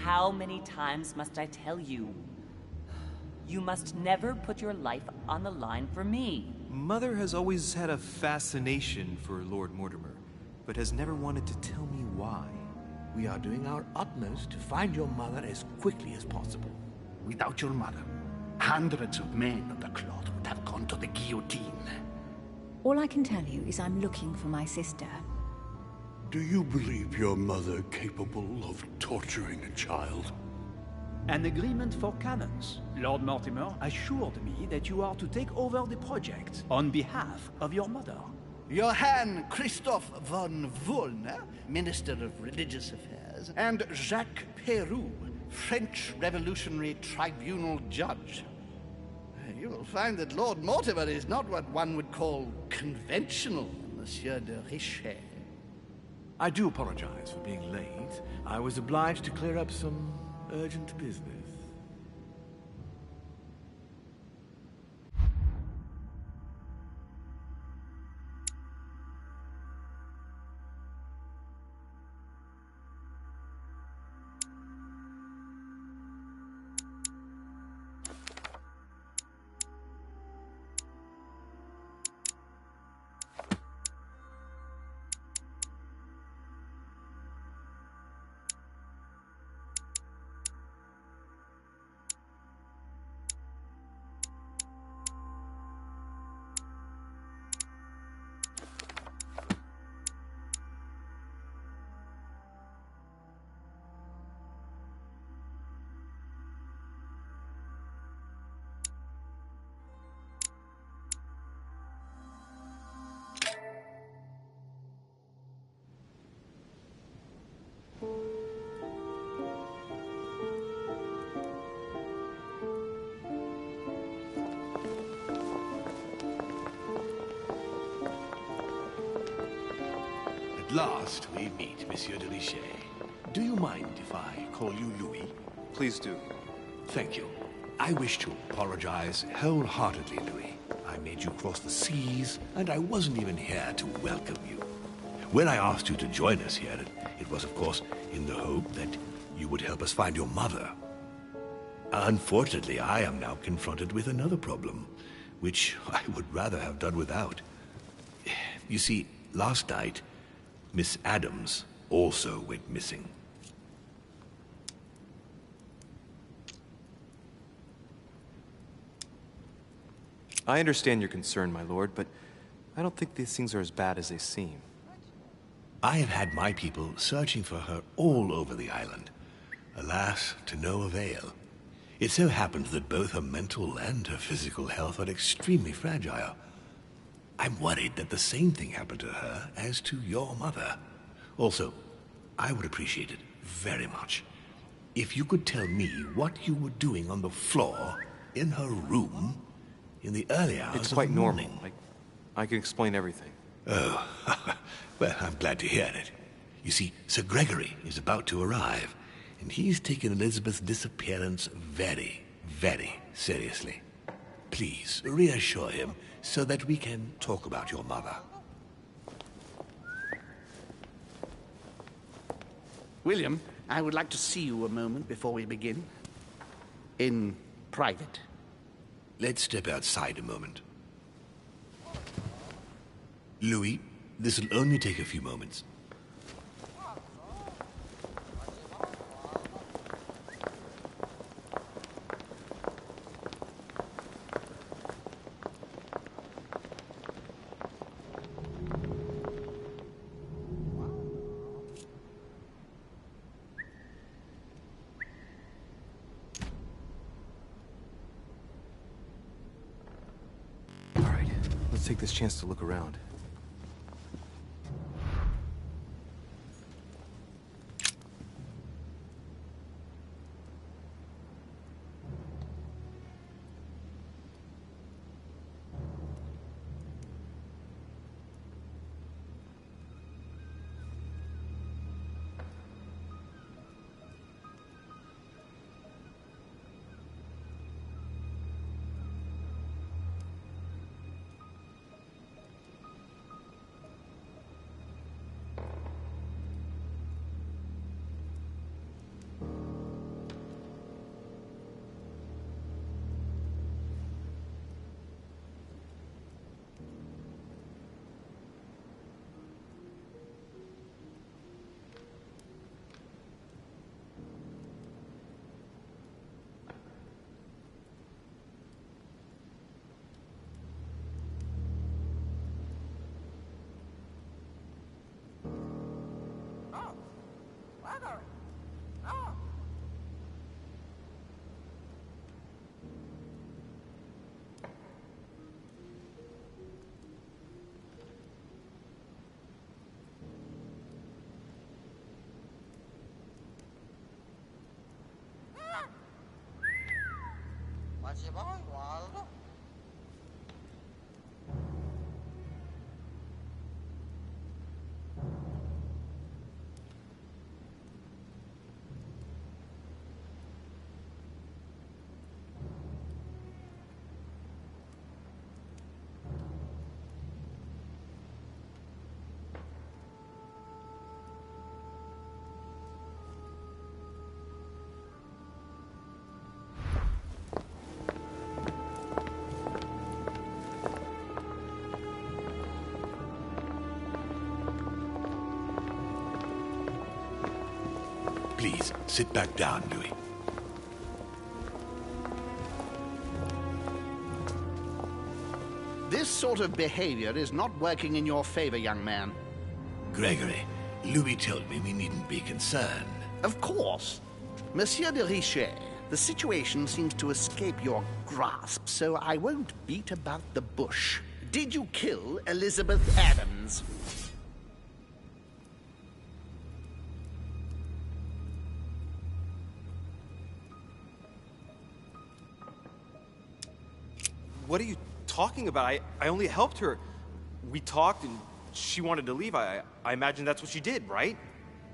How many times must I tell you? You must never put your life on the line for me. Mother has always had a fascination for Lord Mortimer, but has never wanted to tell me why. We are doing our utmost to find your mother as quickly as possible. Without your mother, hundreds of men of the cloth would have gone to the guillotine. All I can tell you is I'm looking for my sister. Do you believe your mother capable of torturing a child? An agreement for cannons. Lord Mortimer assured me that you are to take over the project on behalf of your mother. Johann Christoph von Wollner, Minister of Religious Affairs, and Jacques Peroux, French Revolutionary Tribunal Judge. You will find that Lord Mortimer is not what one would call conventional, Monsieur de Richet. I do apologize for being late. I was obliged to clear up some urgent business. At last we meet, Monsieur de Richet. Do you mind if I call you Louis? Please do. Thank you. I wish to apologize wholeheartedly, Louis. I made you cross the seas, and I wasn't even here to welcome you. When I asked you to join us here, it was, of course, in the hope that you would help us find your mother. Unfortunately, I am now confronted with another problem, which I would rather have done without. You see, last night, Miss Adams also went missing. I understand your concern, my lord, but I don't think these things are as bad as they seem. I have had my people searching for her all over the island. Alas, to no avail. It so happens that both her mental and her physical health are extremely fragile. I'm worried that the same thing happened to her as to your mother. Also, I would appreciate it very much if you could tell me what you were doing on the floor in her room in the early hours It's quite of the morning. normal. I can explain everything. Oh, well, I'm glad to hear it. You see, Sir Gregory is about to arrive, and he's taken Elizabeth's disappearance very, very seriously. Please, reassure him so that we can talk about your mother. William, I would like to see you a moment before we begin. In private. Let's step outside a moment. Louis, this will only take a few moments. All right, let's take this chance to look around. Please, sit back down, Louis. This sort of behavior is not working in your favor, young man. Gregory, Louis told me we needn't be concerned. Of course. Monsieur de Richet, the situation seems to escape your grasp, so I won't beat about the bush. Did you kill Elizabeth Adams? What are you talking about? I only helped her. We talked and she wanted to leave. I imagine that's what she did, right?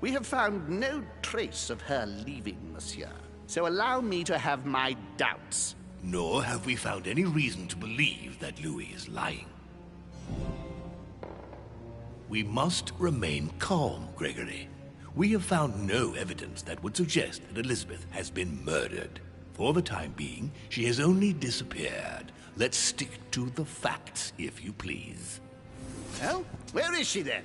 We have found no trace of her leaving, monsieur. So allow me to have my doubts. Nor have we found any reason to believe that Louis is lying. We must remain calm, Gregory. We have found no evidence that would suggest that Elizabeth has been murdered. For the time being, she has only disappeared. Let's stick to the facts, if you please. Well, where is she then?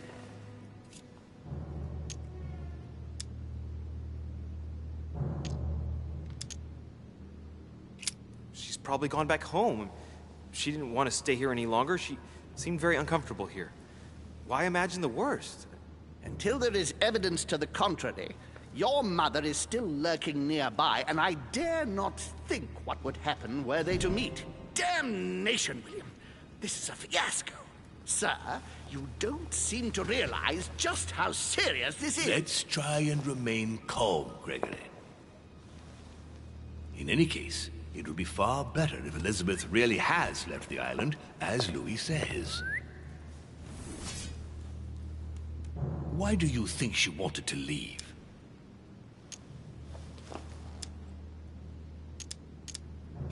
She's probably gone back home. She didn't want to stay here any longer. She seemed very uncomfortable here. Why imagine the worst? Until there is evidence to the contrary, your mother is still lurking nearby, and I dare not think what would happen were they to meet. Damnation, William! This is a fiasco. Sir, you don't seem to realize just how serious this is. Let's try and remain calm, Gregory. In any case, it would be far better if Elizabeth really has left the island, as Louis says. Why do you think she wanted to leave?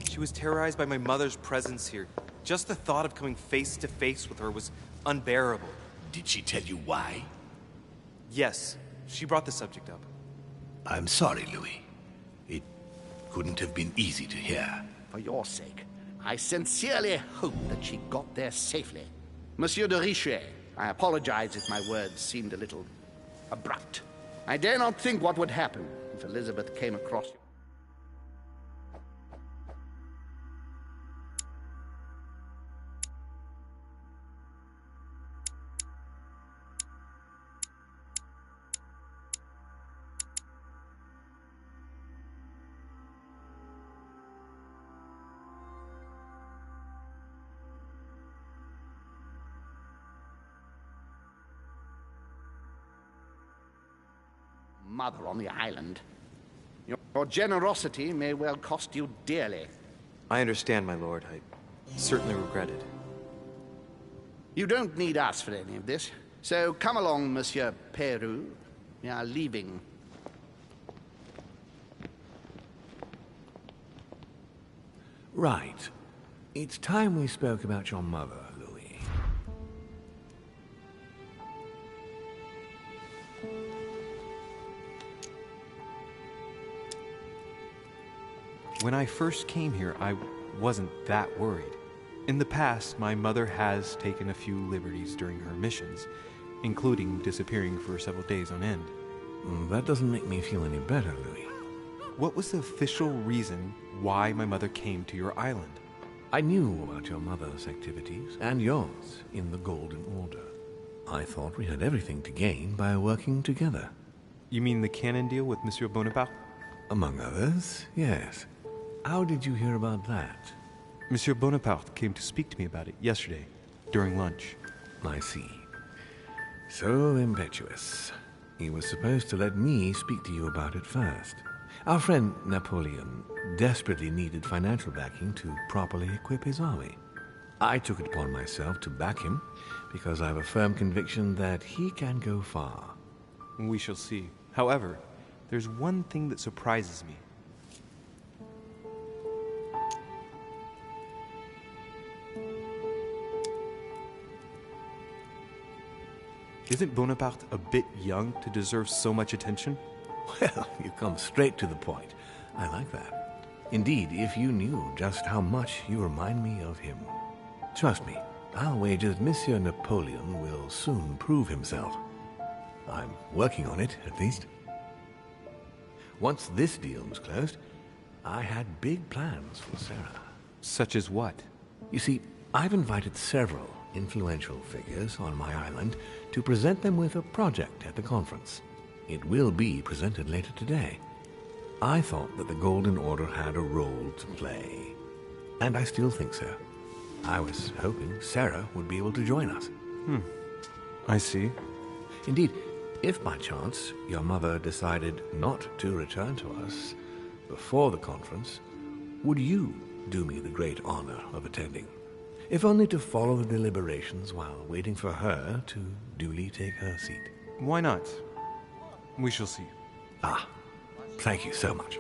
She was terrorized by my mother's presence here. Just the thought of coming face to face with her was unbearable. Did she tell you why? Yes, she brought the subject up. I'm sorry, Louis. It couldn't have been easy to hear. For your sake, I sincerely hope that she got there safely. Monsieur de Richet, I apologize if my words seemed a little abrupt. I dare not think what would happen if Elizabeth came across you. Mother on the island. Your generosity may well cost you dearly. I understand, my lord. I certainly regret it. You don't need us for any of this. So come along, Monsieur Peru. We are leaving. Right. It's time we spoke about your mother, Louis. When I first came here, I wasn't that worried. In the past, my mother has taken a few liberties during her missions, including disappearing for several days on end. That doesn't make me feel any better, Louis. What was the official reason why my mother came to your island? I knew about your mother's activities, and yours, in the Golden Order. I thought we had everything to gain by working together. You mean the canon deal with Monsieur Bonaparte? Among others, yes. How did you hear about that? Monsieur Bonaparte came to speak to me about it yesterday, during lunch. I see. So impetuous. He was supposed to let me speak to you about it first. Our friend Napoleon desperately needed financial backing to properly equip his army. I took it upon myself to back him because I have a firm conviction that he can go far. We shall see. However, there's one thing that surprises me. Isn't Bonaparte a bit young to deserve so much attention? Well, you come straight to the point. I like that. Indeed, if you knew just how much you remind me of him. Trust me, I'll wager that Monsieur Napoleon will soon prove himself. I'm working on it, at least. Once this deal was closed, I had big plans for Sarah. Such as what? You see, I've invited several influential figures on my island to present them with a project at the conference. It will be presented later today. I thought that the Golden Order had a role to play, and I still think so. I was hoping Sarah would be able to join us. I see. Indeed, if by chance your mother decided not to return to us before the conference, would you do me the great honor of attending? If only to follow the deliberations while waiting for her to duly take her seat. Why not? We shall see. Ah, thank you so much.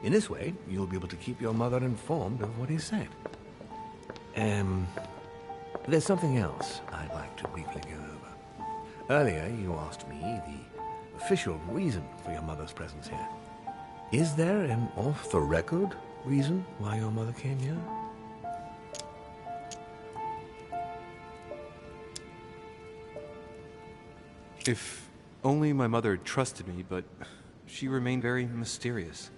In this way, you'll be able to keep your mother informed of what is said. There's something else I'd like to briefly go over. Earlier, you asked me the official reason for your mother's presence here. Is there an off-the-record reason why your mother came here? If only my mother had trusted me, but she remained very mysterious.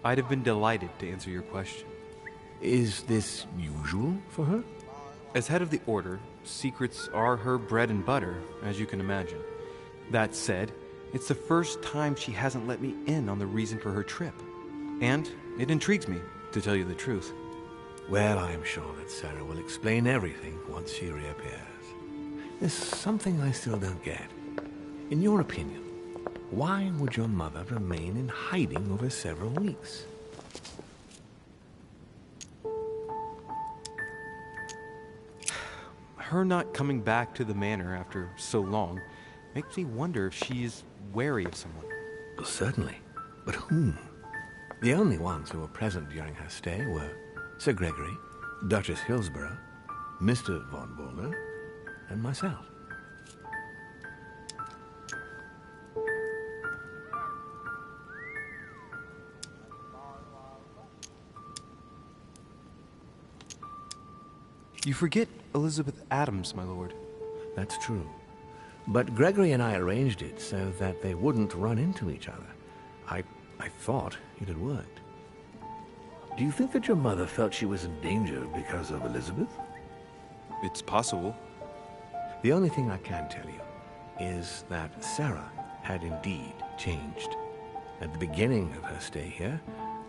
I'd have been delighted to answer your question. Is this usual for her? As head of the Order, secrets are her bread and butter, as you can imagine. That said, it's the first time she hasn't let me in on the reason for her trip. And it intrigues me, to tell you the truth. Well, I am sure that Sarah will explain everything once she reappears. There's something I still don't get. In your opinion, why would your mother remain in hiding over several weeks? Her not coming back to the manor after so long makes me wonder if she is wary of someone. Well, certainly. But whom? The only ones who were present during her stay were Sir Gregory, Duchess Hillsborough, Mr. von Wollner, and myself. You forget Elizabeth Adams, my lord. That's true. But Gregory and I arranged it so that they wouldn't run into each other. I thought it had worked. Do you think that your mother felt she was in danger because of Elizabeth? It's possible. The only thing I can tell you is that Sarah had indeed changed. At the beginning of her stay here,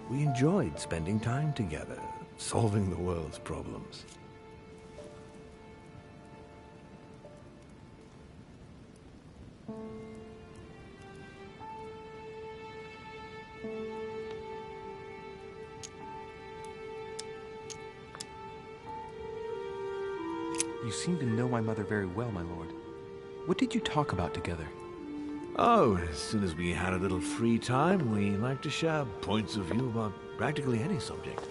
we enjoyed spending time together, solving the world's problems. You seem to know my mother very well, my lord. What did you talk about together? Oh, as soon as we had a little free time, we liked to share points of view about practically any subject.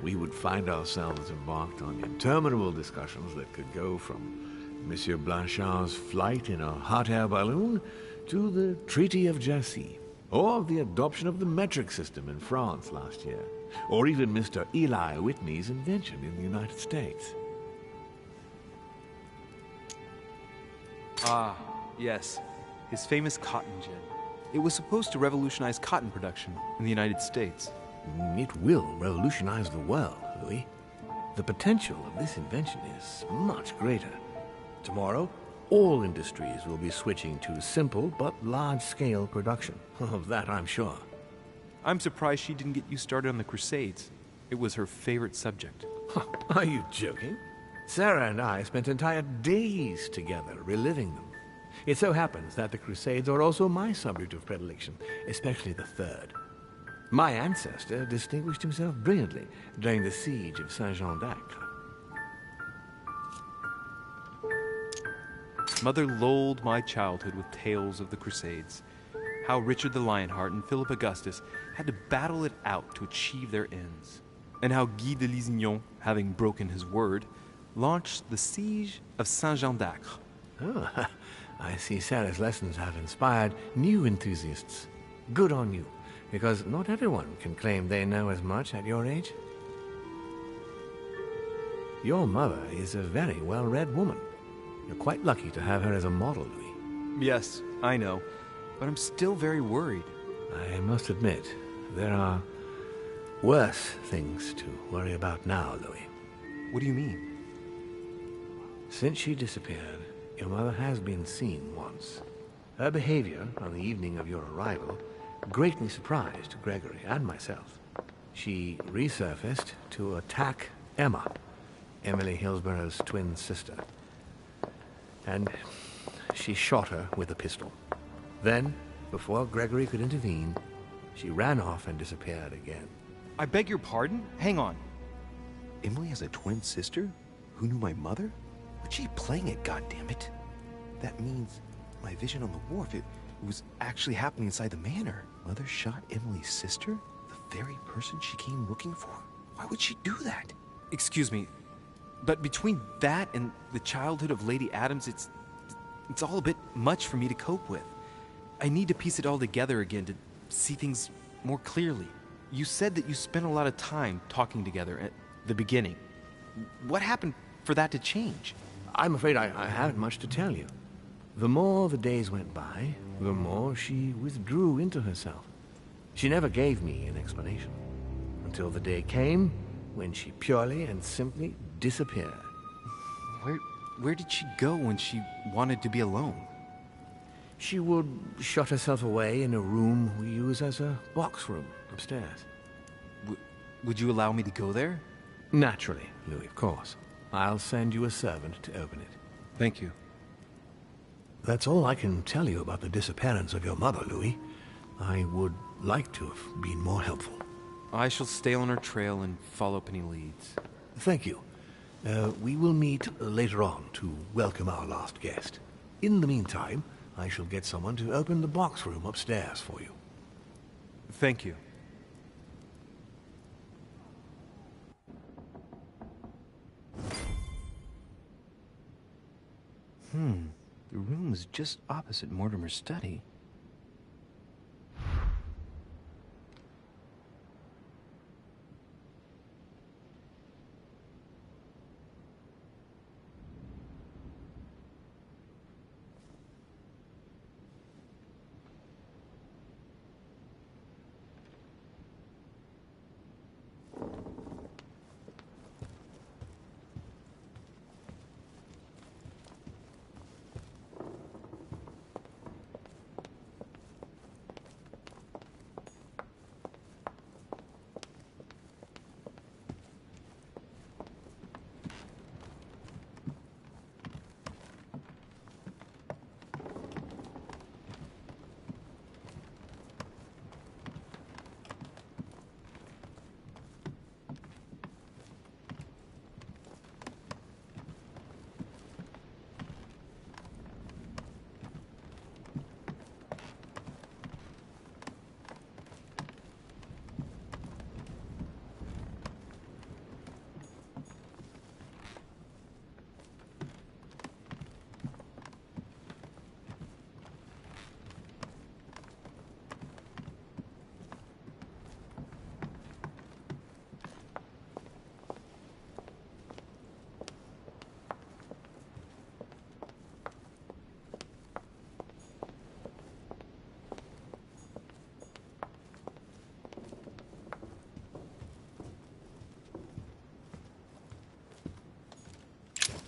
We would find ourselves embarked on interminable discussions that could go from Monsieur Blanchard's flight in a hot air balloon to the Treaty of Jassy, or the adoption of the metric system in France last year, or even Mr. Eli Whitney's invention in the United States. Ah, yes. His famous cotton gin. It was supposed to revolutionize cotton production in the United States. It will revolutionize the world, Louis. The potential of this invention is much greater. Tomorrow, all industries will be switching to simple but large-scale production. Of that, I'm sure. I'm surprised she didn't get you started on the Crusades. It was her favorite subject. Are you joking? Sarah and I spent entire days together reliving them. It so happens that the Crusades are also my subject of predilection, especially the Third. My ancestor distinguished himself brilliantly during the siege of Saint-Jean d'Acre. Mother lulled my childhood with tales of the Crusades. How Richard the Lionheart and Philip Augustus had to battle it out to achieve their ends. And how Guy de Lusignan, having broken his word, launched the siege of Saint-Jean d'Acre. Oh, I see Sarah's lessons have inspired new enthusiasts. Good on you, because not everyone can claim they know as much at your age. Your mother is a very well-read woman. You're quite lucky to have her as a model, Louis. Yes, I know, but I'm still very worried. I must admit, there are worse things to worry about now, Louis. What do you mean? Since she disappeared, your mother has been seen once. Her behavior on the evening of your arrival greatly surprised Gregory and myself. She resurfaced to attack Emma, Emily Hillsborough's twin sister. And she shot her with a pistol. Then, before Gregory could intervene, she ran off and disappeared again. I beg your pardon? Hang on. Emily has a twin sister who knew my mother? What's she playing at, goddammit? That means my vision on the wharf, it was actually happening inside the manor. Mother shot Emily's sister? The very person she came looking for? Why would she do that? Excuse me, but between that and the childhood of Lady Adams, it's all a bit much for me to cope with. I need to piece it all together again to see things more clearly. You said that you spent a lot of time talking together at the beginning. What happened for that to change? I'm afraid I haven't much to tell you. The more the days went by, the more she withdrew into herself. She never gave me an explanation, until the day came when she purely and simply disappeared. Where did she go when she wanted to be alone? She would shut herself away in a room we use as a box room upstairs. Would you allow me to go there? Naturally, Louis, of course. I'll send you a servant to open it. Thank you. That's all I can tell you about the disappearance of your mother, Louis. I would like to have been more helpful. I shall stay on her trail and follow up any leads. Thank you. We will meet later on to welcome our last guest. In the meantime, I shall get someone to open the box room upstairs for you. Thank you. The room is just opposite Mortimer's study.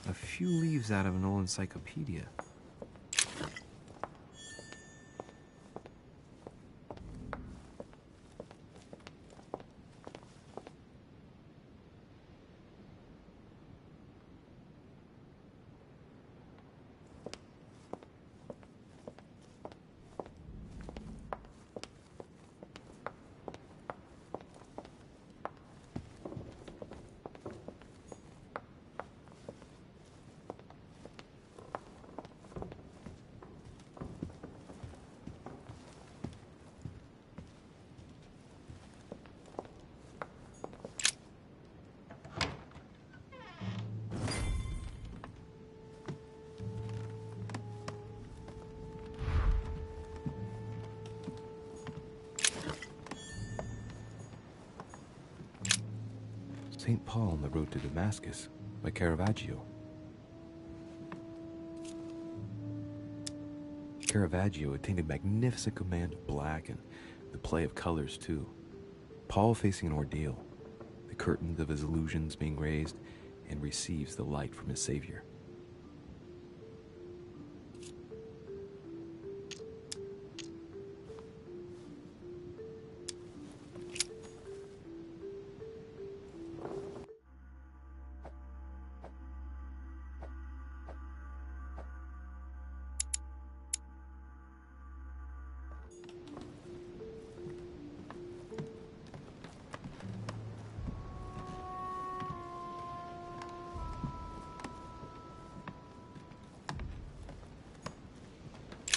A few leaves out of an old encyclopedia. St. Paul on the Road to Damascus by Caravaggio. Caravaggio attained a magnificent command of black and The play of colors, too. Paul facing an ordeal, the curtains of his illusions being raised, and receives the light from his savior.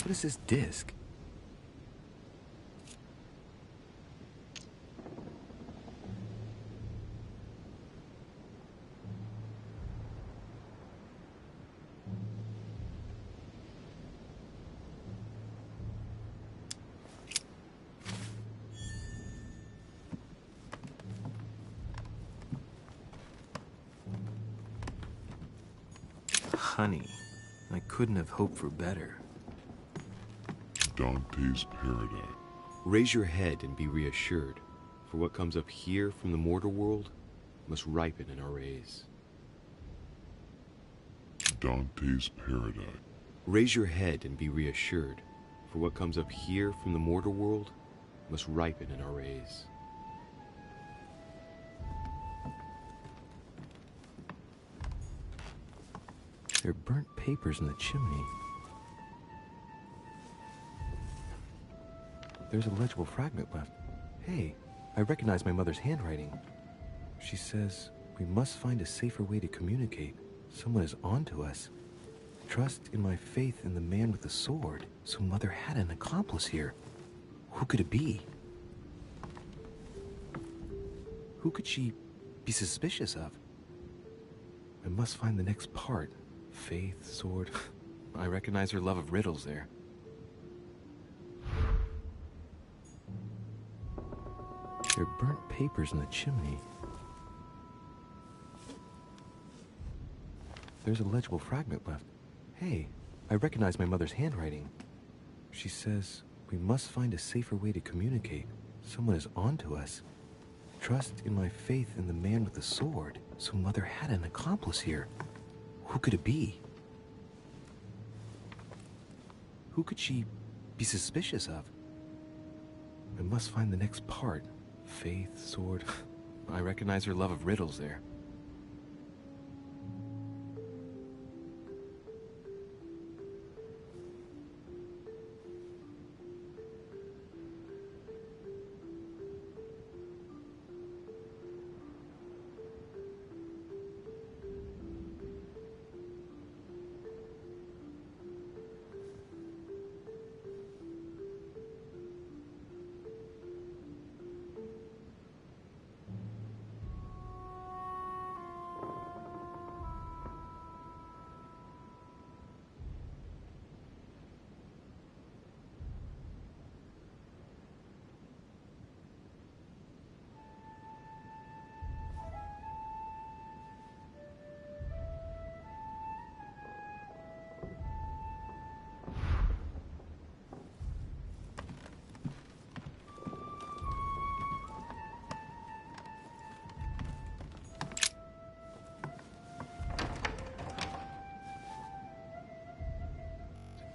What is this disc? Honey, I couldn't have hoped for better. Dante's Paradise. Raise your head and be reassured, for what comes up here from the mortal world must ripen in our rays. Dante's Paradise. Raise your head and be reassured, for what comes up here from the mortal world must ripen in our rays. There are burnt papers in the chimney. There's a legible fragment left. Hey, I recognize my mother's handwriting. She says, we must find a safer way to communicate. Someone is onto us. Trust in my faith in the man with the sword. So Mother had an accomplice here. Who could it be? Who could she be suspicious of? I must find the next part. Faith, sword. I recognize her love of riddles there. There are burnt papers in the chimney. There's a legible fragment left. Hey, I recognize my mother's handwriting. She says, we must find a safer way to communicate. Someone is onto us. Trust in my faith in the man with the sword. So Mother had an accomplice here. Who could it be? Who could she be suspicious of? I must find the next part. Faith, sword. I recognize her love of riddles there.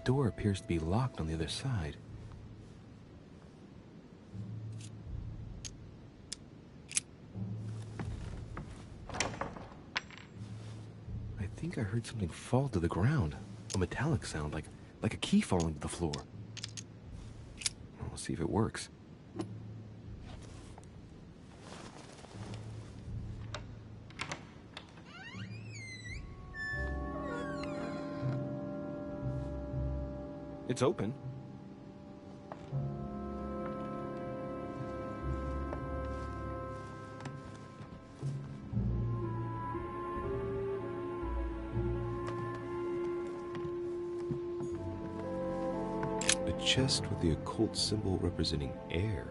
The door appears to be locked on the other side. I think I heard something fall to the ground. A metallic sound, like a key falling to the floor. We'll see if it works. It's open. A chest with the occult symbol representing air.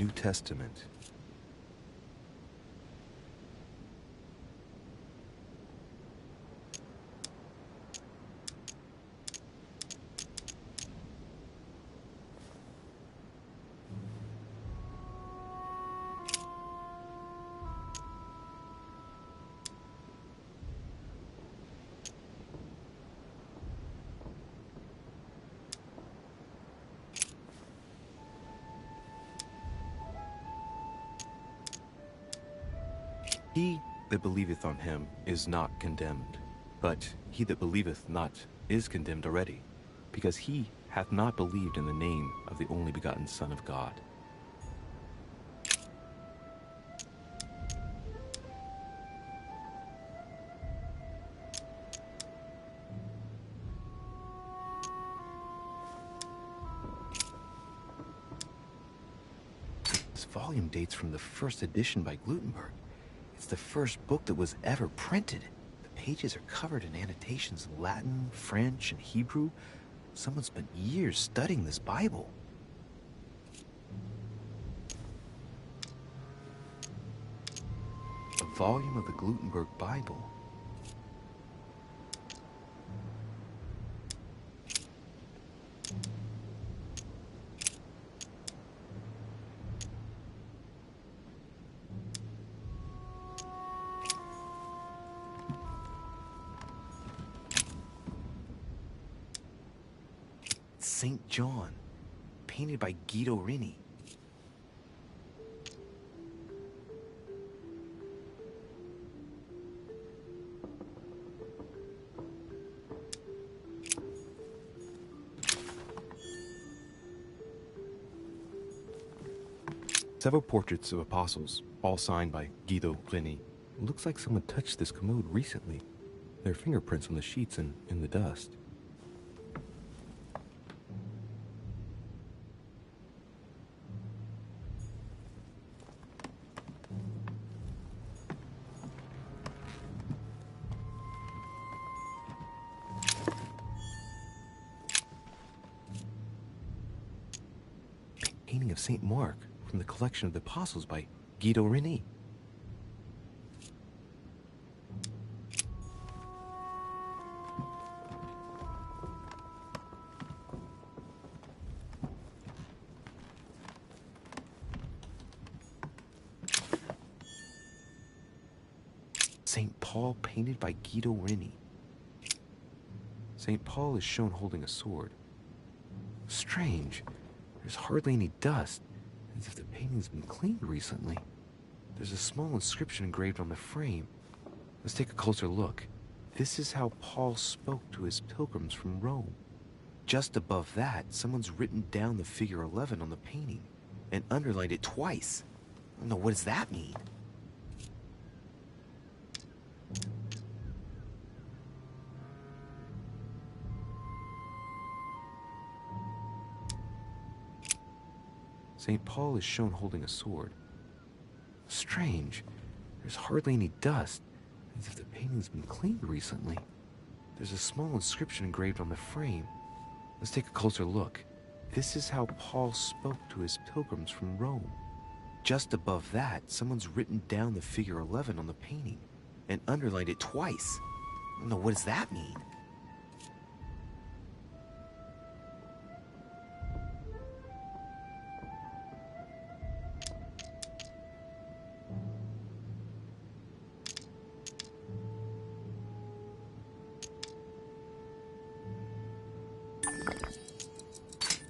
New Testament. He that believeth on him is not condemned, but he that believeth not is condemned already, because he hath not believed in the name of the only begotten Son of God. This volume dates from the first edition by Gutenberg. It's the first book that was ever printed. The pages are covered in annotations in Latin, French, and Hebrew. Someone spent years studying this Bible. A volume of the Gutenberg Bible. St. John, painted by Guido Reni. Several portraits of apostles, all signed by Guido Reni. Looks like someone touched this commode recently. There are fingerprints on the sheets and in the dust. Painting of St. Mark from the collection of the apostles by Guido Reni. St. Paul painted by Guido Reni. St. Paul is shown holding a sword. Strange. There's hardly any dust, as if the painting's been cleaned recently. There's a small inscription engraved on the frame. Let's take a closer look. This is how Paul spoke to his pilgrims from Rome. Just above that, someone's written down the figure 11 on the painting and underlined it twice. I don't know, what does that mean? St. Paul is shown holding a sword. Strange. There's hardly any dust, as if the painting's been cleaned recently. There's a small inscription engraved on the frame. Let's take a closer look. This is how Paul spoke to his pilgrims from Rome. Just above that, someone's written down the figure 11 on the painting and underlined it twice. I don't know, what does that mean?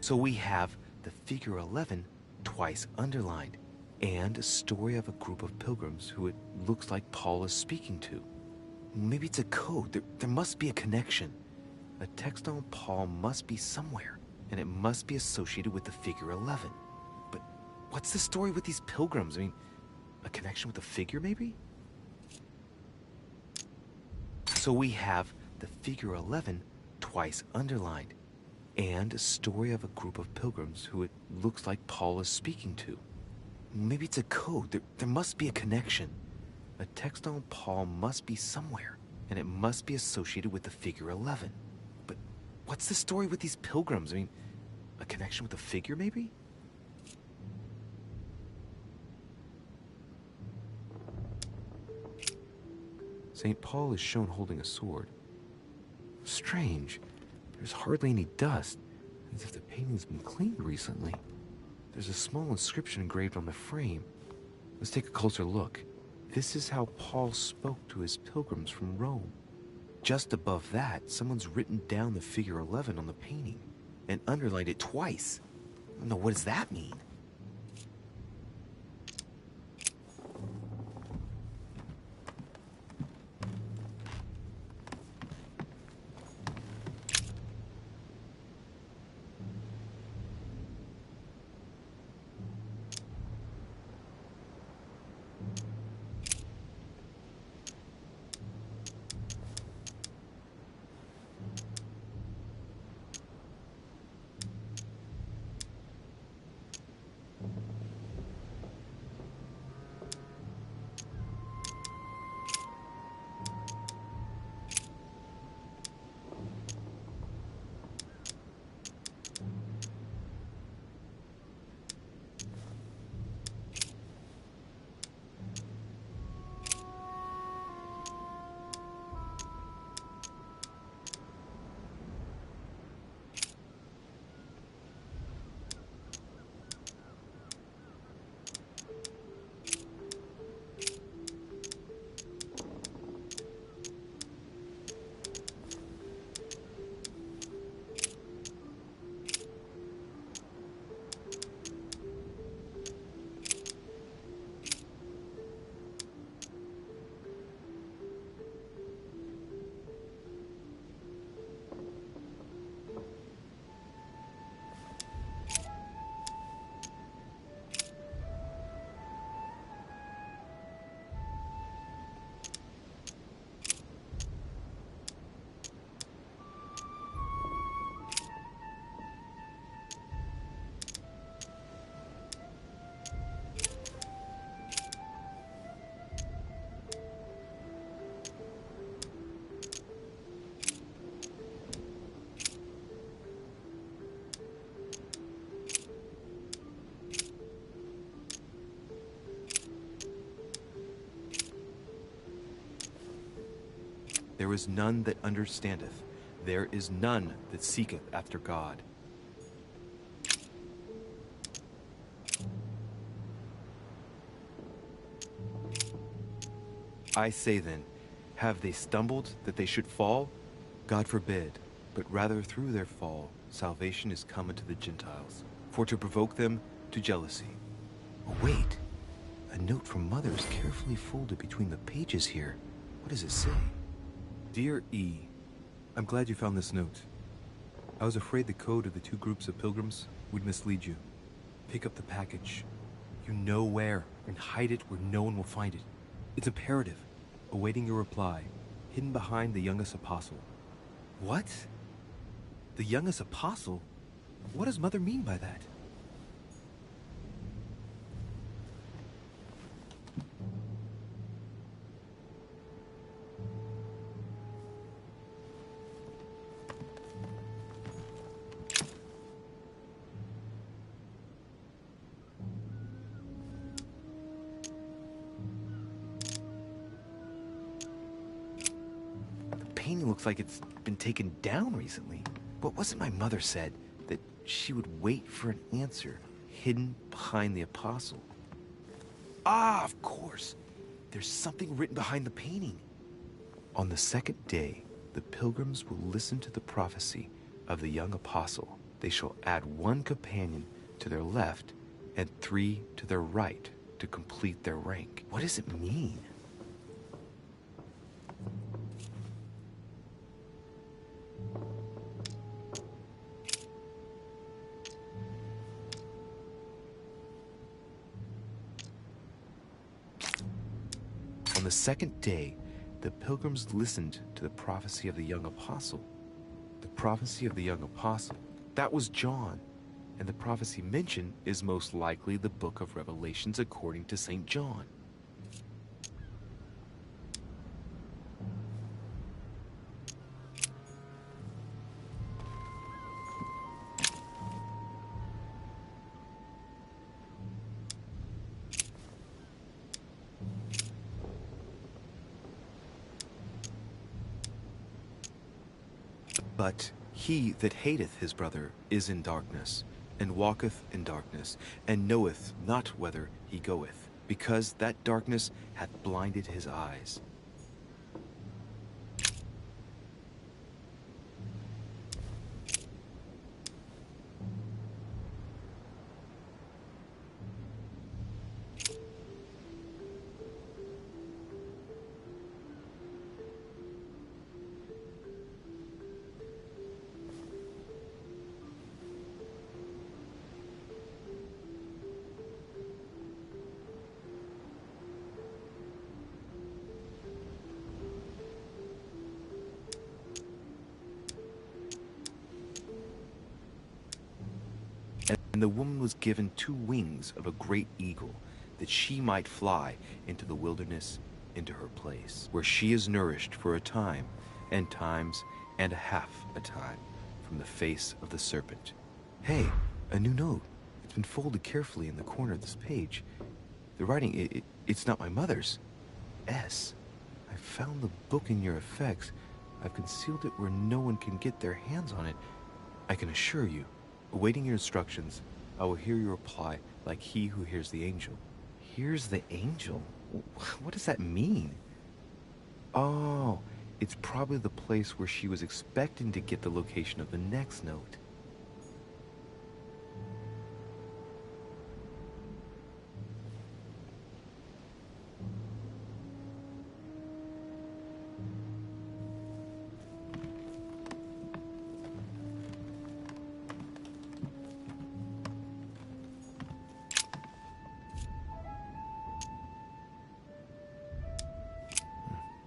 So we have the figure 11 twice underlined, and a story of a group of pilgrims who it looks like Paul is speaking to. Maybe it's a code. There must be a connection. A text on Paul must be somewhere, and it must be associated with the figure 11. But what's the story with these pilgrims? I mean, a connection with the figure, maybe? So we have the figure 11 twice underlined, and a story of a group of pilgrims who it looks like Paul is speaking to. Maybe it's a code. There must be a connection. A text on Paul must be somewhere, and it must be associated with the figure 11. But what's the story with these pilgrims? I mean, a connection with the figure, maybe? St. Paul is shown holding a sword. Strange. There's hardly any dust, as if the painting's been cleaned recently. There's a small inscription engraved on the frame. Let's take a closer look. This is how Paul spoke to his pilgrims from Rome. Just above that, someone's written down the figure 11 on the painting and underlined it twice. No, what does that mean? There is none that understandeth. There is none that seeketh after God. I say then, have they stumbled that they should fall? God forbid, but rather through their fall, salvation is come unto the Gentiles, for to provoke them to jealousy. Oh, wait. A note from Mother is carefully folded between the pages here. What does it say? Dear E, I'm glad you found this note. I was afraid the code of the two groups of pilgrims would mislead you. Pick up the package. You know where, and hide it where no one will find it. It's imperative. Awaiting your reply, hidden behind the youngest apostle. What? The youngest apostle? What does Mother mean by that? Looks like it's been taken down recently. But wasn't my mother said that she would wait for an answer hidden behind the apostle? Ah, of course. There's something written behind the painting. On the second day, the pilgrims will listen to the prophecy of the young apostle. They shall add 1 companion to their left and 3 to their right to complete their rank. What does it mean? On the second day, the pilgrims listened to the prophecy of the young apostle. The prophecy of the young apostle, that was John. And the prophecy mentioned is most likely the book of Revelations according to St. John. But he that hateth his brother is in darkness, and walketh in darkness, and knoweth not whither he goeth, because that darkness hath blinded his eyes. And the woman was given 2 wings of a great eagle, that she might fly into the wilderness, into her place, where she is nourished for a time, and times, and a half a time, from the face of the serpent. Hey, a new note. It's been folded carefully in the corner of this page. The writing, it's not my mother's. S. I found the book in your effects. I've concealed it where no one can get their hands on it. I can assure you, awaiting your instructions, I will hear your reply like he who hears the angel. Hears the angel? What does that mean? Oh, it's probably the place where she was expecting to get the location of the next note.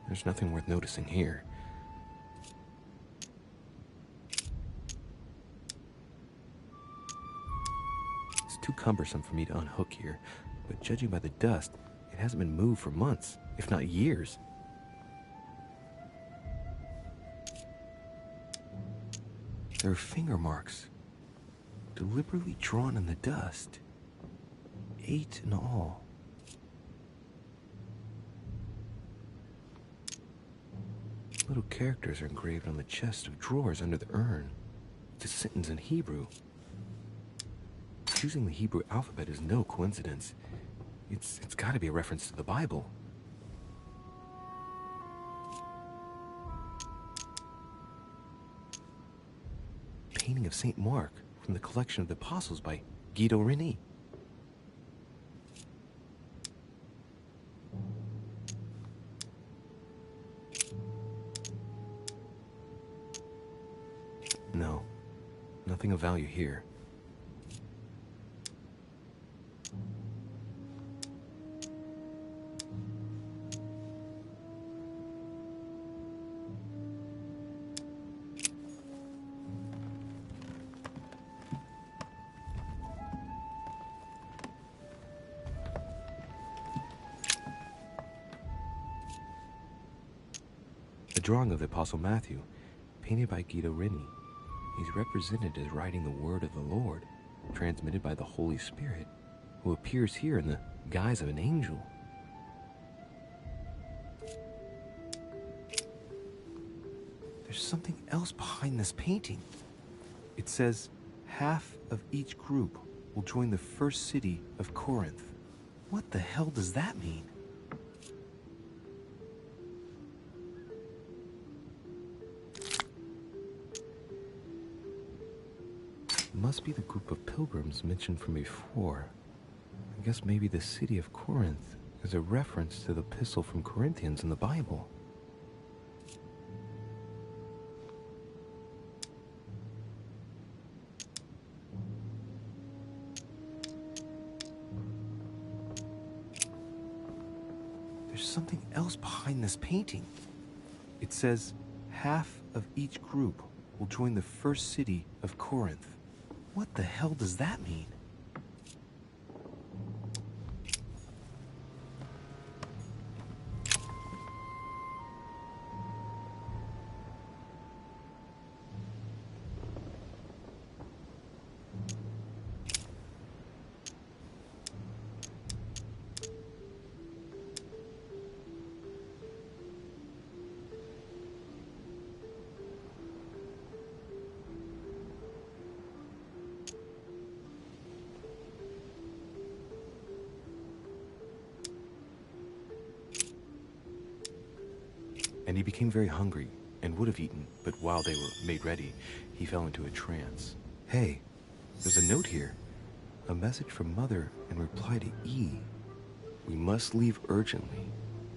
There's nothing worth noticing here. It's too cumbersome for me to unhook here, but judging by the dust, it hasn't been moved for months, if not years. There are finger marks, deliberately drawn in the dust. 8 in all. Little characters are engraved on the chest of drawers under the urn. It's a sentence in Hebrew. Choosing the Hebrew alphabet is no coincidence. It's got to be a reference to the Bible. Painting of Saint Mark from the collection of the Apostles by Guido Reni. No, nothing of value here. A drawing of the Apostle Matthew, painted by Guido Reni. He's represented as writing the word of the Lord, transmitted by the Holy Spirit, who appears here in the guise of an angel. There's something else behind this painting. It says, half of each group will join the first city of Corinth. What the hell does that mean? Must be the group of pilgrims mentioned from before. I guess maybe the city of Corinth is a reference to the epistle from Corinthians in the Bible. There's something else behind this painting. It says, half of each group will join the first city of Corinth. What the hell does that mean? and he became very hungry and would have eaten, but while they were made ready, he fell into a trance. Hey, there's a note here. A message from Mother in reply to E. We must leave urgently,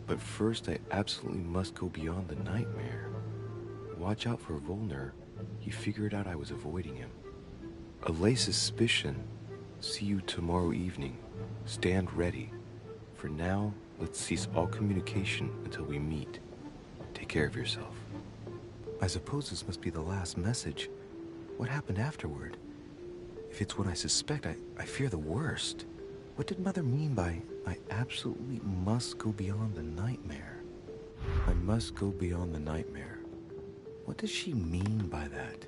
but first I absolutely must go beyond the nightmare. Watch out for Volner. He figured out I was avoiding him. Allay suspicion. See you tomorrow evening. Stand ready. For now, let's cease all communication until we meet. Take care of yourself. I suppose this must be the last message. What happened afterward? If it's what I suspect, I fear the worst. What did Mother mean by, I absolutely must go beyond the nightmare? I must go beyond the nightmare. What does she mean by that?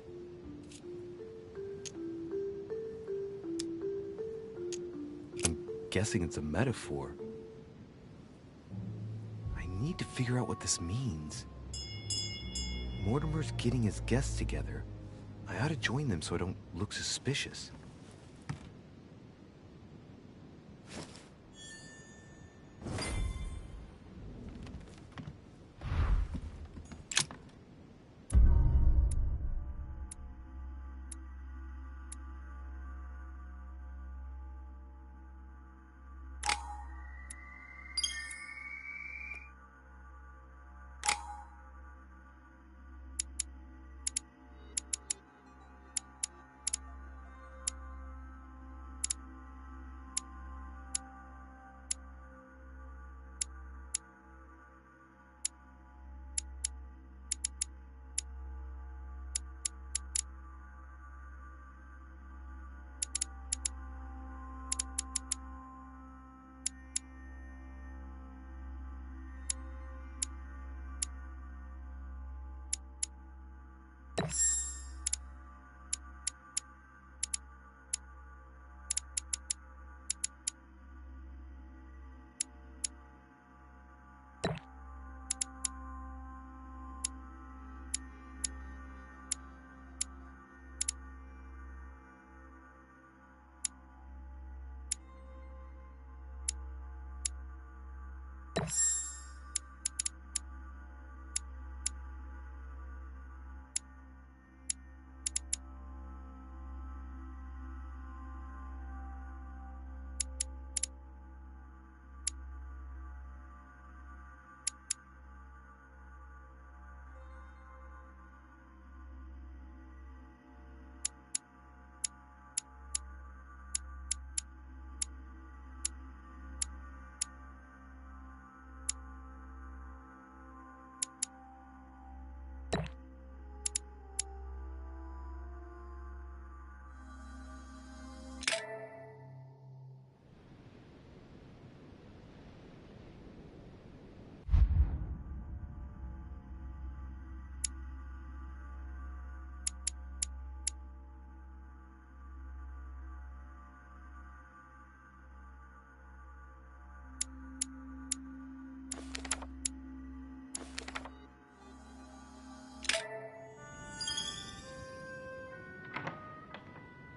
I'm guessing it's a metaphor. I need to figure out what this means. Mortimer's getting his guests together. I ought to join them so I don't look suspicious.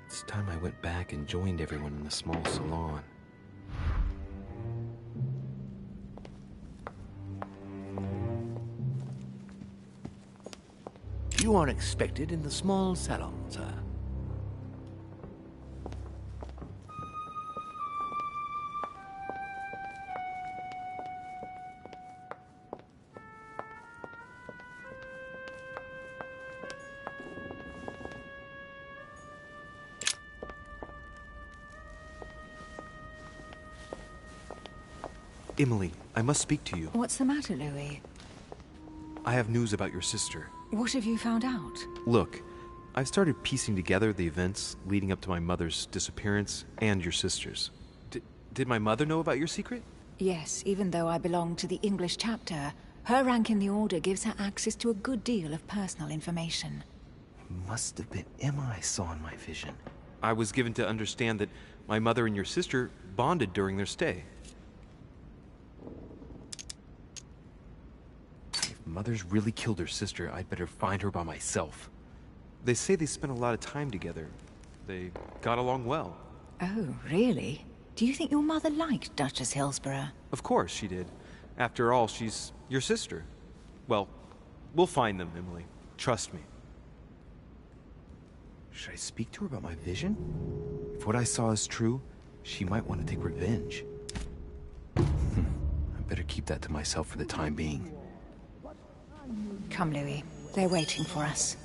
It's time I went back and joined everyone in the small salon. You are expected in the small salon, sir. Emily, I must speak to you. What's the matter, Louis? I have news about your sister. What have you found out? Look, I've started piecing together the events leading up to my mother's disappearance and your sister's. Did my mother know about your secret? Yes, even though I belong to the English chapter, her rank in the Order gives her access to a good deal of personal information. It must have been Emma I saw in my vision. I was given to understand that my mother and your sister bonded during their stay. If Mother's really killed her sister, I'd better find her by myself. They say they spent a lot of time together. They got along well. Oh, really? Do you think your mother liked Duchess Hillsborough? Of course she did. After all, she's your sister. Well, We'll find them, Emily. Trust me. Should I speak to her about my vision? If what I saw is true, she might want to take revenge. I better keep that to myself for the time being. Come, Louis. They're waiting for us.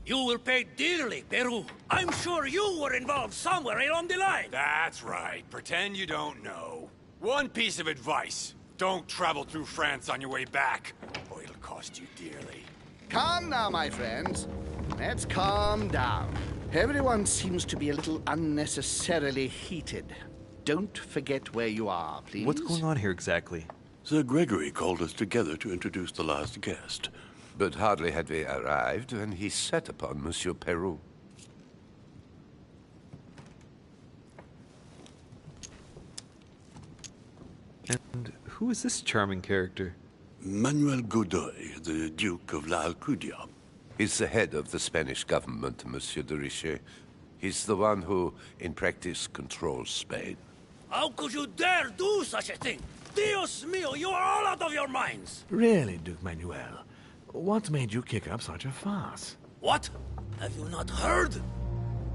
You will pay dearly, Peru. I'm sure you were involved somewhere along the line. That's right. Pretend you don't know. One piece of advice. Don't travel through France on your way back, or it'll cost you dearly. Calm now, my friends. Let's calm down. Everyone seems to be a little unnecessarily heated. Don't forget where you are, please. What's going on here exactly? Sir Gregory called us together to introduce the last guest. But hardly had we arrived when he set upon Monsieur Peru. And who is this charming character? Manuel Godoy, the Duke of La Alcudia. He's the head of the Spanish government, Monsieur de Richet. He's the one who, in practice, controls Spain. How could you dare do such a thing? Dios mío, you are all out of your minds! Really, Duke Manuel? What made you kick up such a fuss? What? Have you not heard?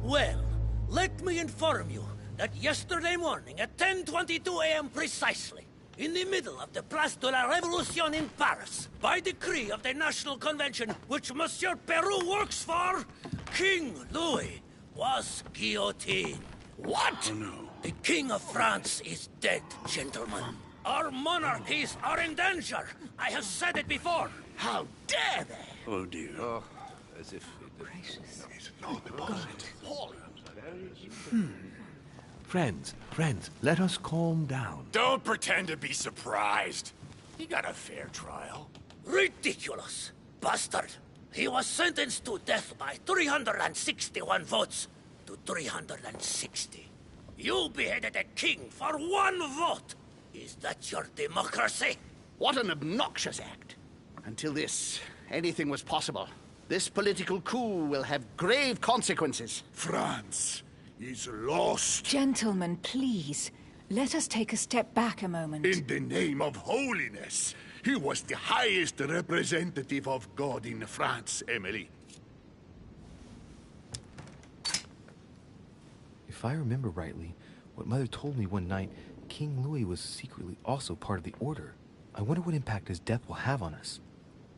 Well, let me inform you that yesterday morning at 10:22 a.m. precisely, in the middle of the Place de la Révolution in Paris, by decree of the National Convention which Monsieur Peru works for, King Louis was guillotined. What? Oh, no. The King of France is dead, gentlemen. Our monarchies are in danger. I have said it before. How dare they? Oh, dear. Oh, as if... Gracious. Friends, let us calm down. Don't pretend to be surprised. He got a fair trial. Ridiculous! Bastard! He was sentenced to death by 361 votes to 360. You beheaded a king for one vote! Is that your democracy? What an obnoxious act. Until this, anything was possible. This political coup will have grave consequences. France is lost. Gentlemen, please. Let us take a step back a moment. In the name of holiness. He was the highest representative of God in France, Emily. If I remember rightly, what Mother told me one night, King Louis was secretly also part of the Order. I wonder what impact his death will have on us.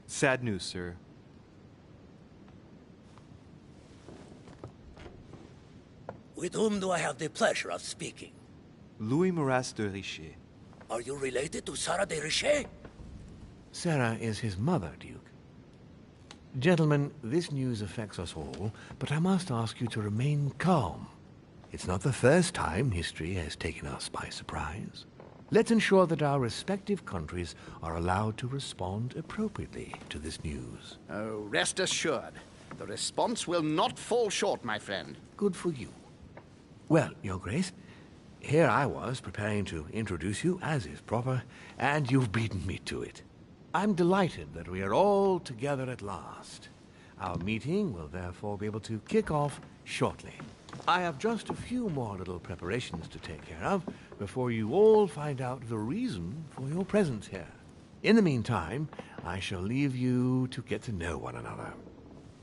Sad news, sir. With whom do I have the pleasure of speaking? Louis Maras de Richet. Are you related to Sarah de Richet? Sarah is his mother, Duke. Gentlemen, this news affects us all, but I must ask you to remain calm. It's not the first time history has taken us by surprise. Let's ensure that our respective countries are allowed to respond appropriately to this news. Oh, rest assured. The response will not fall short, my friend. Good for you. Well, Your Grace, here I was preparing to introduce you, as is proper, and you've beaten me to it. I'm delighted that we are all together at last. Our meeting will therefore be able to kick off shortly. I have just a few more little preparations to take care of before you all find out the reason for your presence here. In the meantime, I shall leave you to get to know one another.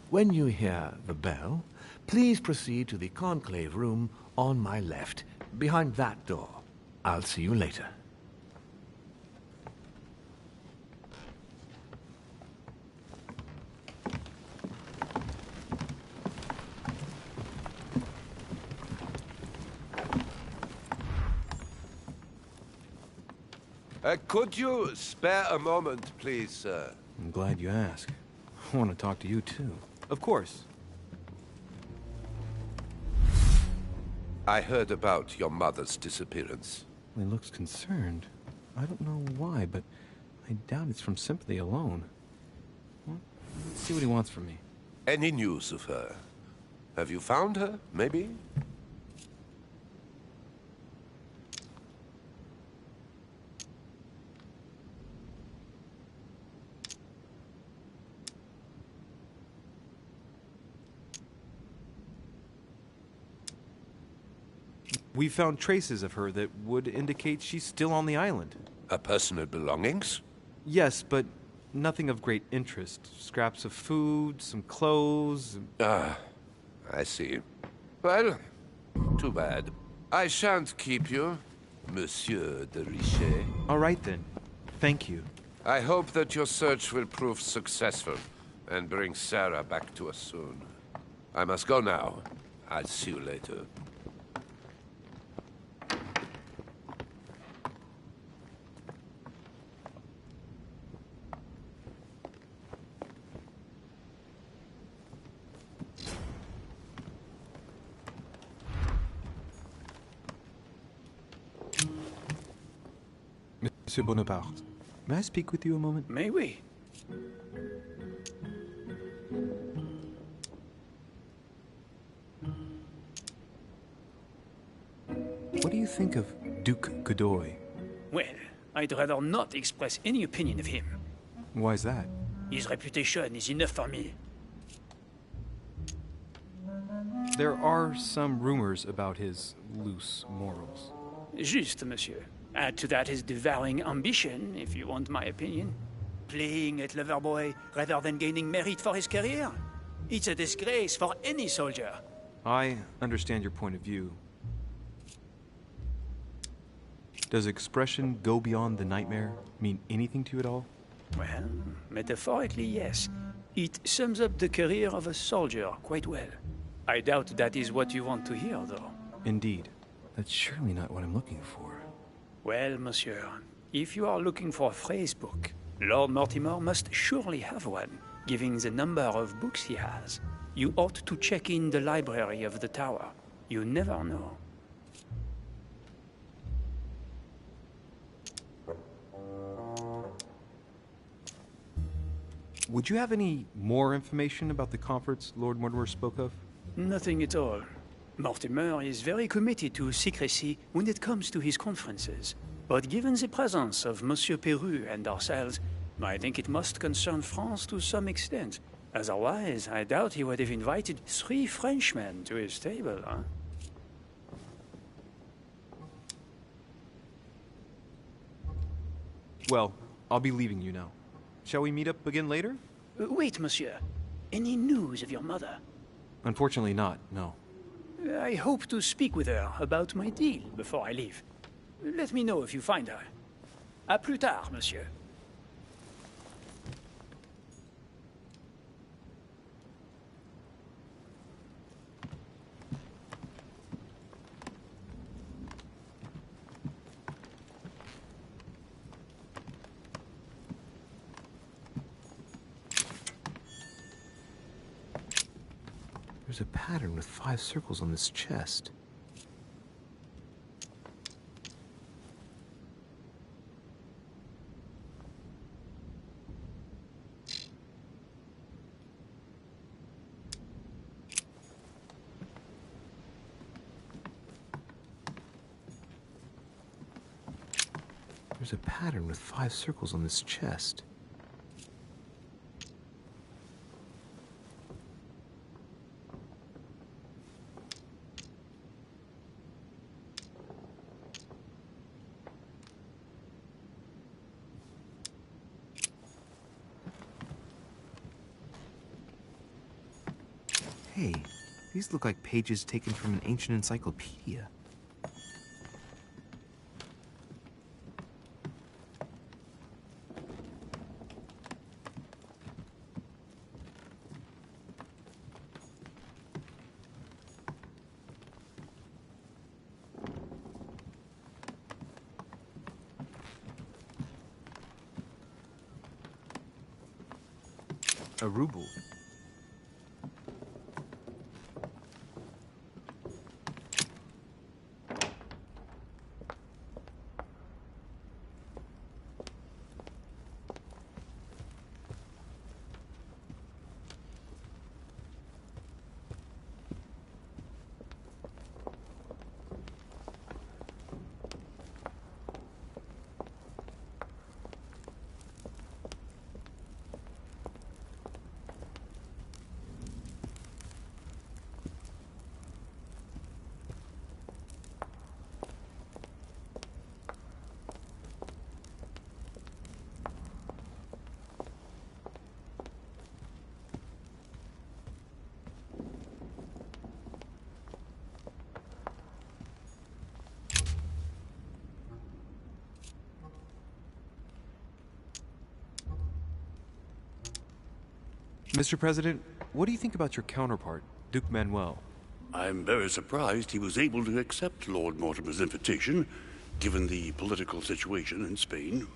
When you hear the bell, please proceed to the conclave room on my left, behind that door. I'll see you later. Could you spare a moment, please, sir? I'm glad you asked. I want to talk to you, too. Of course. I heard about your mother's disappearance. He looks concerned. I don't know why, but I doubt it's from sympathy alone. Well, let's see what he wants from me. Any news of her? Have you found her, maybe? We found traces of her that would indicate she's still on the island. Her personal belongings? Yes, but nothing of great interest. Scraps of food, some clothes. Ah, I see. Well, too bad. I shan't keep you, Monsieur de Richet. All right then. Thank you. I hope that your search will prove successful and bring Sarah back to us soon. I must go now. I'll see you later. Monsieur Bonaparte, may I speak with you a moment? May we? What do you think of Duke Godoy? Well, I'd rather not express any opinion of him. Why is that? His reputation is enough for me. There are some rumors about his loose morals. Juste, monsieur. Add to that his devouring ambition, if you want my opinion. Playing at lover boy rather than gaining merit for his career. It's a disgrace for any soldier. I understand your point of view. Does expression go beyond the nightmare mean anything to you at all? Well, metaphorically, yes. It sums up the career of a soldier quite well. I doubt that is what you want to hear, though. Indeed. That's surely not what I'm looking for. Well, monsieur, if you are looking for a phrase book, Lord Mortimer must surely have one, given the number of books he has. You ought to check in the library of the tower. You never know. Would you have any more information about the conference Lord Mortimer spoke of? Nothing at all. Mortimer is very committed to secrecy when it comes to his conferences. But given the presence of Monsieur Peru and ourselves, I think it must concern France to some extent. Otherwise, I doubt he would have invited 3 Frenchmen to his table, huh? Well, I'll be leaving you now. Shall we meet up again later? Wait, monsieur. Any news of your mother? Unfortunately not, no. I hope to speak with her about my deal before I leave. Let me know if you find her. À plus tard, monsieur. There's a pattern with 5 circles on this chest. There's a pattern with 5 circles on this chest. Hey, these look like pages taken from an ancient encyclopedia. A ruble. Mr. President, what do you think about your counterpart, Duke Manuel? I'm very surprised he was able to accept Lord Mortimer's invitation, given the political situation in Spain.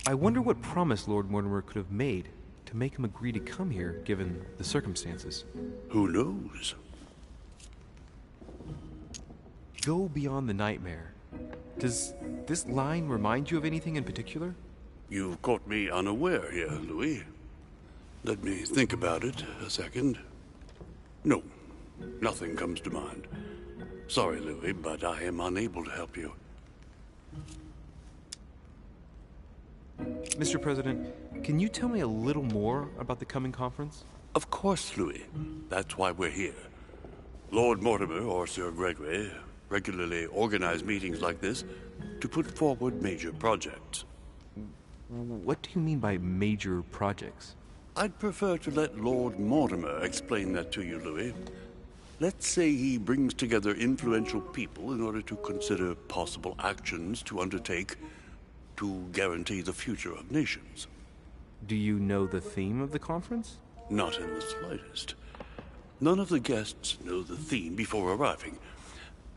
I wonder what promise Lord Mortimer could have made to make him agree to come here, given the circumstances. Who knows? Go beyond the nightmare. Does this line remind you of anything in particular? You've caught me unaware here, Louis. Let me think about it a second. No, nothing comes to mind. Sorry, Louis, but I am unable to help you. Mr. President, can you tell me a little more about the coming conference? Of course, Louis. That's why we're here. Lord Mortimer or Sir Gregory regularly organize meetings like this to put forward major projects. What do you mean by major projects? I'd prefer to let Lord Mortimer explain that to you, Louis. Let's say he brings together influential people in order to consider possible actions to undertake to guarantee the future of nations. Do you know the theme of the conference? Not in the slightest. None of the guests know the theme before arriving.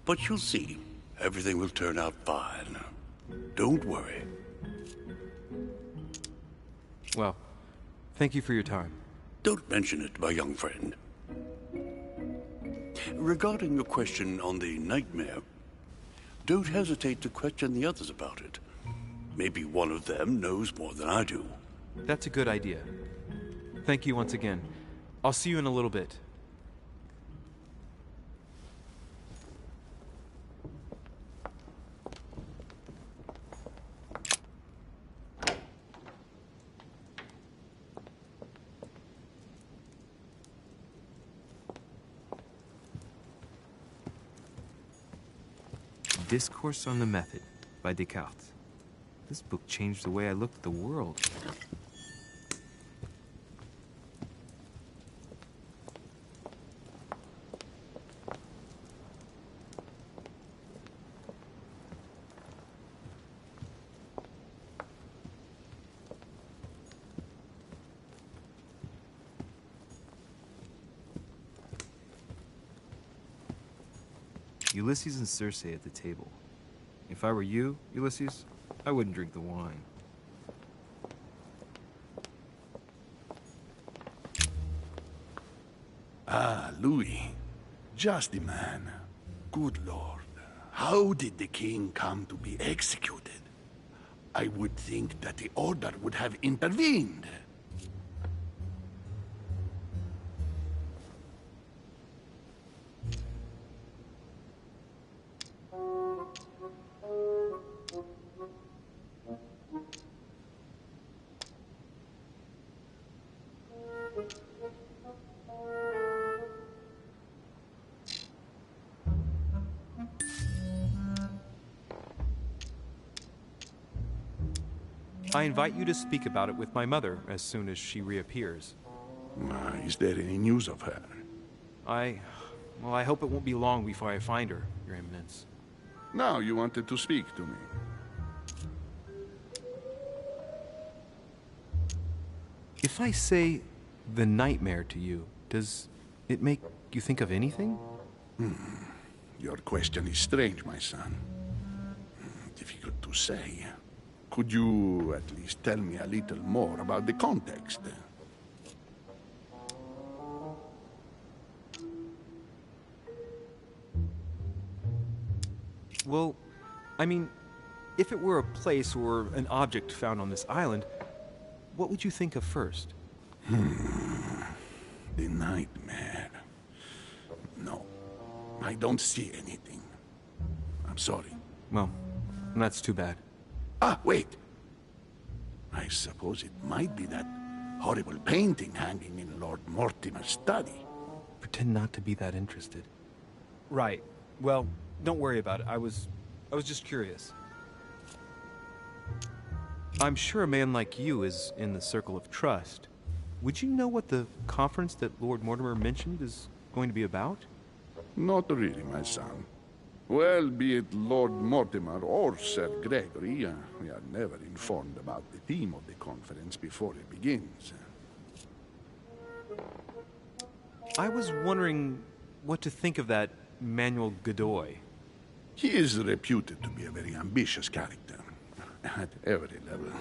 But you'll see, everything will turn out fine. Don't worry. Well, thank you for your time. Don't mention it, my young friend. Regarding your question on the nightmare, don't hesitate to question the others about it. Maybe one of them knows more than I do. That's a good idea. Thank you once again. I'll see you in a little bit. Discourse on the Method by Descartes. This book changed the way I looked at the world. Ulysses and Circe at the table. If I were you, Ulysses, I wouldn't drink the wine. Ah, Louis. Just the man. Good Lord. How did the king come to be executed? I would think that the order would have intervened. I invite you to speak about it with my mother as soon as she reappears. Is there any news of her? Well, I hope it won't be long before I find her, Your Eminence. Now you wanted to speak to me. If I say the nightmare to you, does it make you think of anything? Your question is strange, my son. Difficult to say. Could you at least tell me a little more about the context? Well, I mean, if it were a place or an object found on this island, what would you think of first? The nightmare. No, I don't see anything. I'm sorry. Well, that's too bad. Ah, wait. I suppose it might be that horrible painting hanging in Lord Mortimer's study. Pretend not to be that interested. Right. Well, don't worry about it. I was just curious. I'm sure a man like you is in the circle of trust. Would you know what the conference that Lord Mortimer mentioned is going to be about? Not really, my son. Well, be it Lord Mortimer or Sir Gregory, we are never informed about the theme of the conference before it begins. I was wondering what to think of that Manuel Godoy. He is reputed to be a very ambitious character, at every level.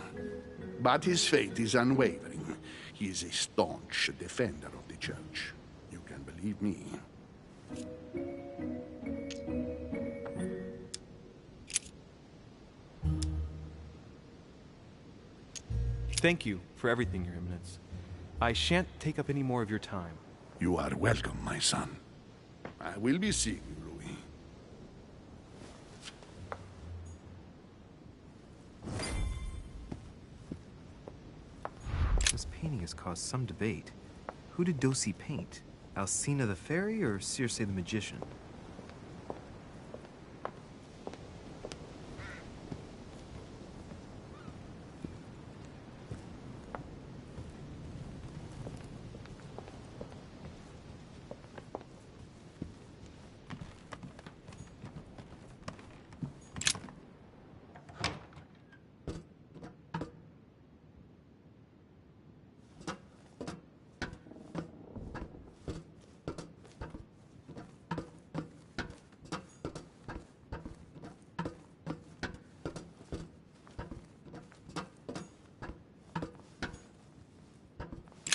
But his faith is unwavering. He is a staunch defender of the Church. You can believe me. Thank you for everything, Your Eminence. I shan't take up any more of your time. You are welcome, my son. I will be seeing you, Louis. This painting has caused some debate. Who did Dosi paint? Alcina the Fairy or Circe the Magician?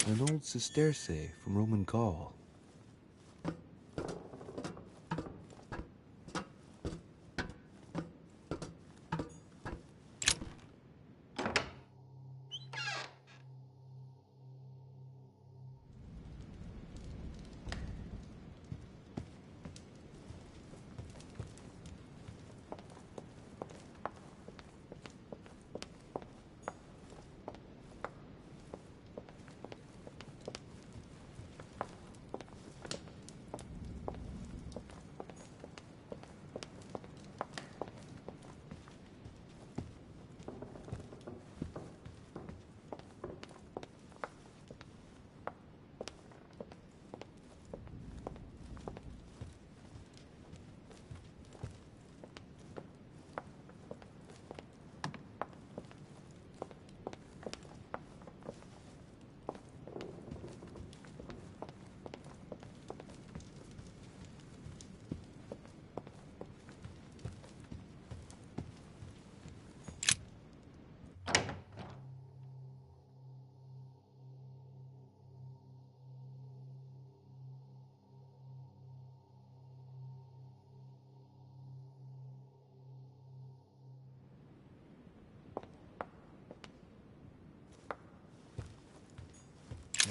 An old Sesterce from Roman Gaul.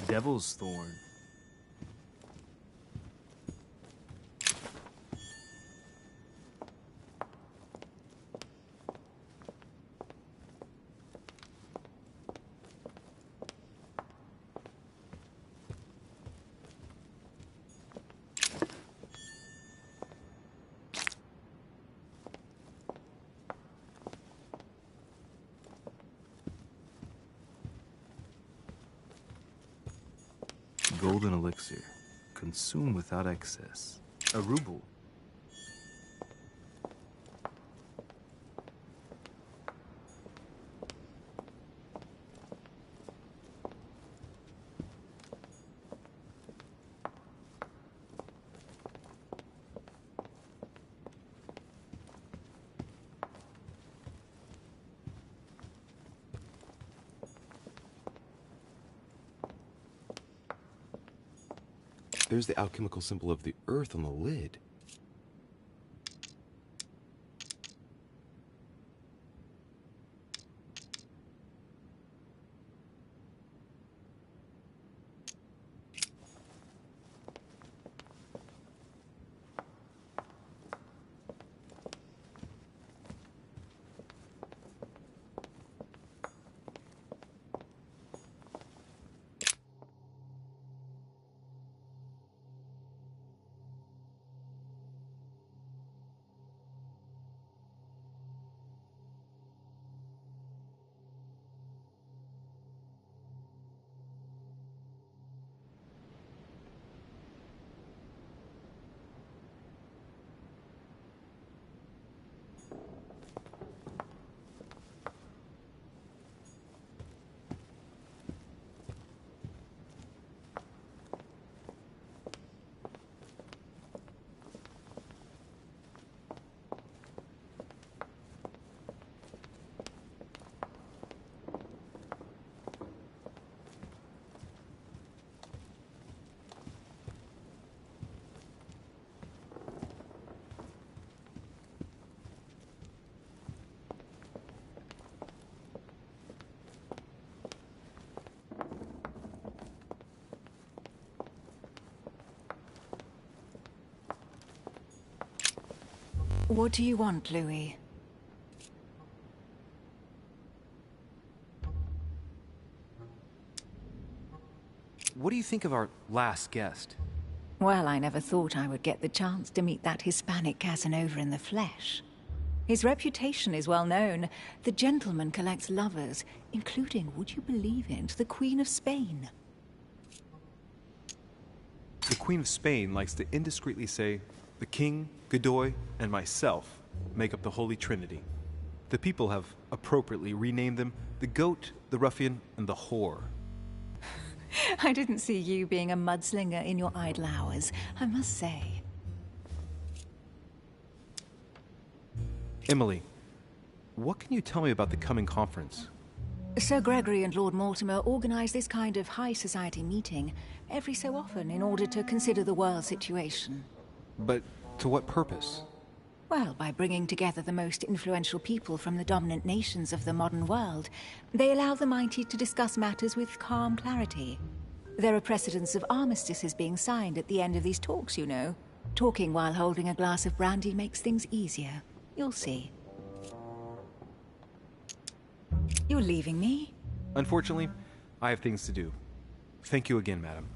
Devil's Thorn. Golden elixir. Consume without excess. A ruble. There's the alchemical symbol of the earth on the lid. What do you want, Louis? What do you think of our last guest? Well, I never thought I would get the chance to meet that Hispanic Casanova in the flesh. His reputation is well known. The gentleman collects lovers, including, would you believe it, the Queen of Spain. The Queen of Spain likes to indiscreetly say, the King, Godoy, and myself make up the Holy Trinity. The people have appropriately renamed them the Goat, the Ruffian, and the Whore. I didn't see you being a mudslinger in your idle hours, I must say. Emily, what can you tell me about the coming conference? Sir Gregory and Lord Mortimer organize this kind of high society meeting every so often in order to consider the world situation. But to what purpose? Well, by bringing together the most influential people from the dominant nations of the modern world, they allow the mighty to discuss matters with calm clarity. There are precedents of armistices being signed at the end of these talks, you know. Talking while holding a glass of brandy makes things easier. You'll see. You're leaving me? Unfortunately, I have things to do. Thank you again, madam.